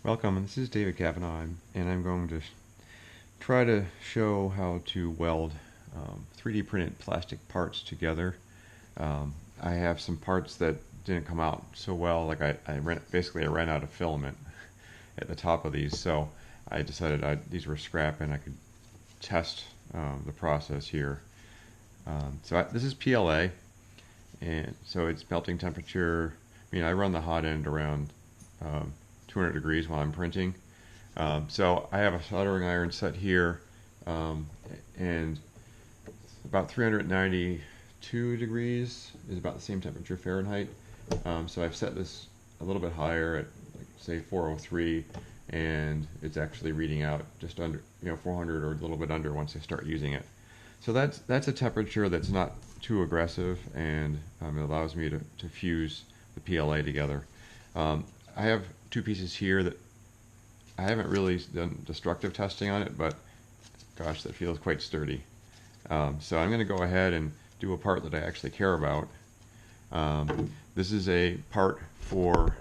Welcome, this is David Kavanaugh, and I'm going to try to show how to weld 3D printed plastic parts together. I have some parts that didn't come out so well, like I ran out of filament at the top of these, so I decided these were scrap and I could test the process here. This is PLA, and so it's melting temperature. I run the hot end around 200 degrees while I'm printing. So I have a soldering iron set here, and about 392 degrees is about the same temperature Fahrenheit. So I've set this a little bit higher at, like, say 403, and it's actually reading out just under 400 or a little bit under once I start using it. So that's a temperature that's not too aggressive, and it allows me to fuse the PLA together. I have two pieces here that I haven't really done destructive testing on it, but gosh, that feels quite sturdy. So I'm going to go ahead and do a part that I actually care about. This is a part for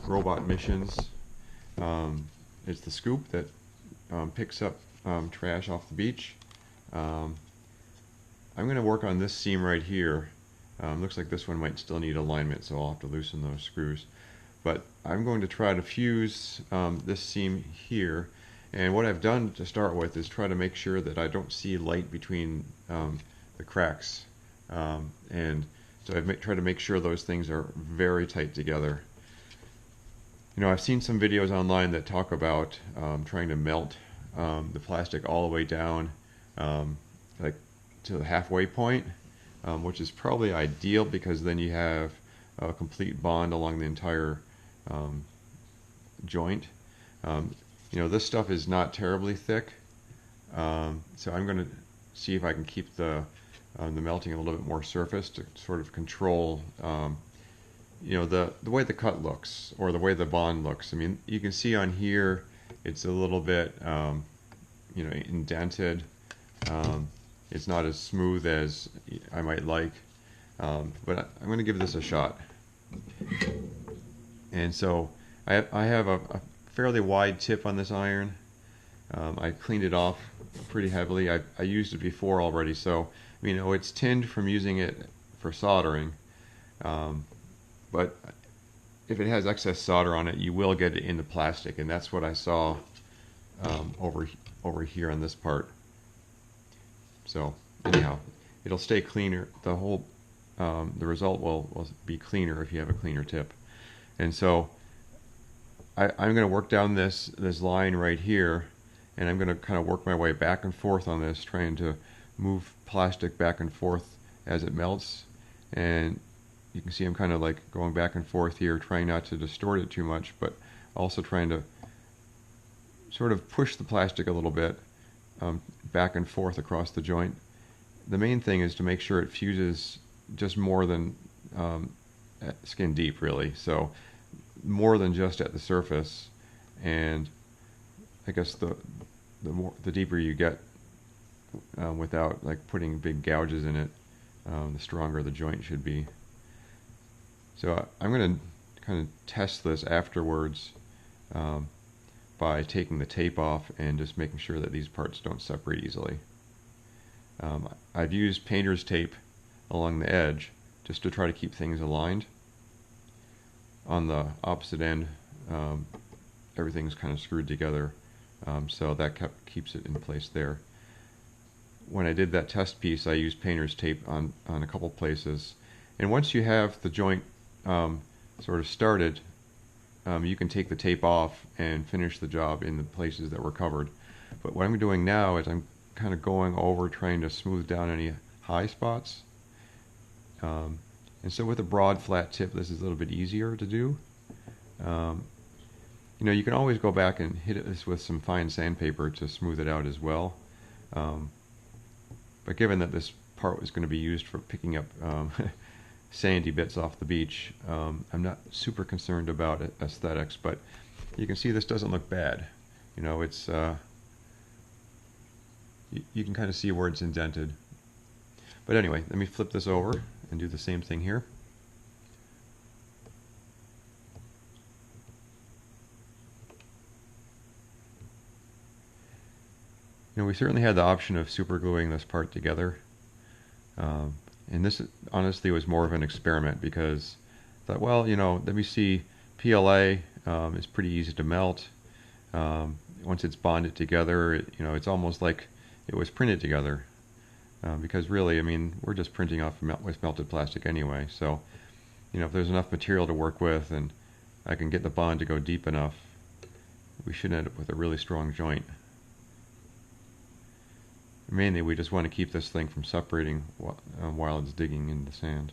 robot missions. It's the scoop that picks up trash off the beach. I'm going to work on this seam right here. Looks like this one might still need alignment, so I'll have to loosen those screws. But I'm going to try to fuse this seam here, and what I've done to start with is try to make sure that I don't see light between the cracks, and so I've tried to make sure those things are very tight together. I've seen some videos online that talk about trying to melt the plastic all the way down, like to the halfway point, which is probably ideal because then you have a complete bond along the entire joint. This stuff is not terribly thick, so I'm going to see if I can keep the melting a little bit more surface to sort of control the way the cut looks, or the way the bond looks. You can see on here it's a little bit indented. It's not as smooth as I might like, but I'm going to give this a shot. And so I have a fairly wide tip on this iron. I cleaned it off pretty heavily. I used it before already, so it's tinned from using it for soldering. But if it has excess solder on it, you will get it in the plastic, and that's what I saw over here on this part. So anyhow, it'll stay cleaner. The result will be cleaner if you have a cleaner tip. And so I'm going to work down this line right here, and I'm going to kind of work my way back and forth on this, trying to move plastic back and forth as it melts. And you can see I'm kind of like going back and forth here, trying not to distort it too much, but also trying to sort of push the plastic a little bit back and forth across the joint. The main thing is to make sure it fuses just more than skin deep, really. So more than just at the surface, and I guess the deeper you get without like putting big gouges in it, the stronger the joint should be. So I'm going to kind of test this afterwards by taking the tape off and just making sure that these parts don't separate easily. I've used painter's tape along the edge just to try to keep things aligned. On the opposite end, everything's kind of screwed together, so that keeps it in place there. When I did that test piece, I used painter's tape on a couple places, and once you have the joint sort of started, you can take the tape off and finish the job in the places that were covered. But what I'm doing now is I'm kind of going over, trying to smooth down any high spots. And so with a broad flat tip, this is a little bit easier to do. You can always go back and hit this with some fine sandpaper to smooth it out as well. But given that this part was going to be used for picking up sandy bits off the beach, I'm not super concerned about aesthetics, but you can see this doesn't look bad. It's you can kind of see where it's indented. But anyway, let me flip this over and do the same thing here. We certainly had the option of super gluing this part together. And this honestly was more of an experiment because I thought, well, let me see, PLA is pretty easy to melt. Once it's bonded together, it's almost like it was printed together. Because really, I mean, we're just printing off with melted plastic anyway. So, if there's enough material to work with and I can get the bond to go deep enough, we should end up with a really strong joint. Mainly, we just want to keep this thing from separating while it's digging in the sand.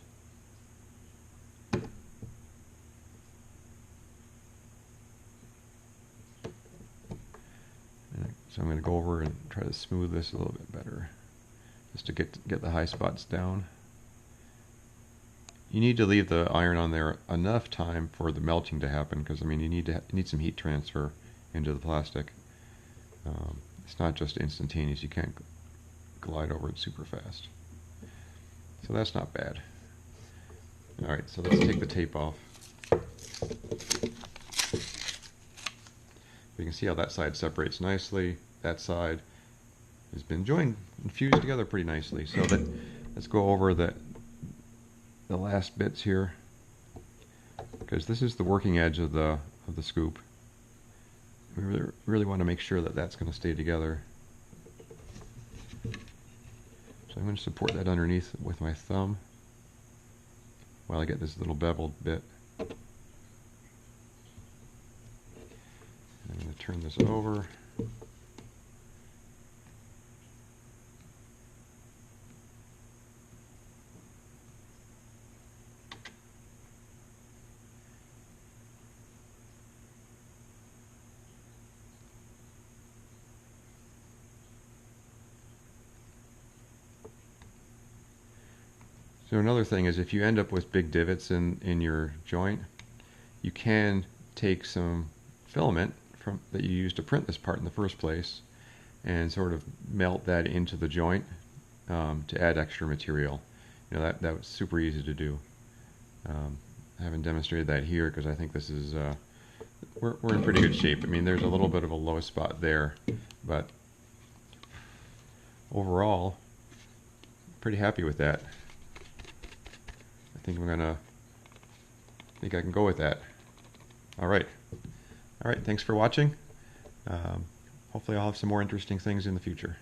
So I'm going to go over and try to smooth this a little bit better, just to get the high spots down. You need to leave the iron on there enough time for the melting to happen, because I mean you need some heat transfer into the plastic. It's not just instantaneous. You can't glide over it super fast. So that's not bad. Alright, so let's take the tape off. You can see how that side separates nicely. That side has been joined and fused together pretty nicely. So let's go over the last bits here, because this is the working edge of the scoop. We really want to make sure that that's going to stay together. So I'm going to support that underneath with my thumb while I get this little beveled bit. I'm going to turn this over. So another thing is, if you end up with big divots in your joint, you can take some filament that you used to print this part in the first place and sort of melt that into the joint to add extra material. That was super easy to do. I haven't demonstrated that here because I think this is we're in pretty good shape. I mean, there's a little bit of a low spot there, but overall, pretty happy with that. I think I can go with that. All right, thanks for watching. Hopefully I'll have some more interesting things in the future.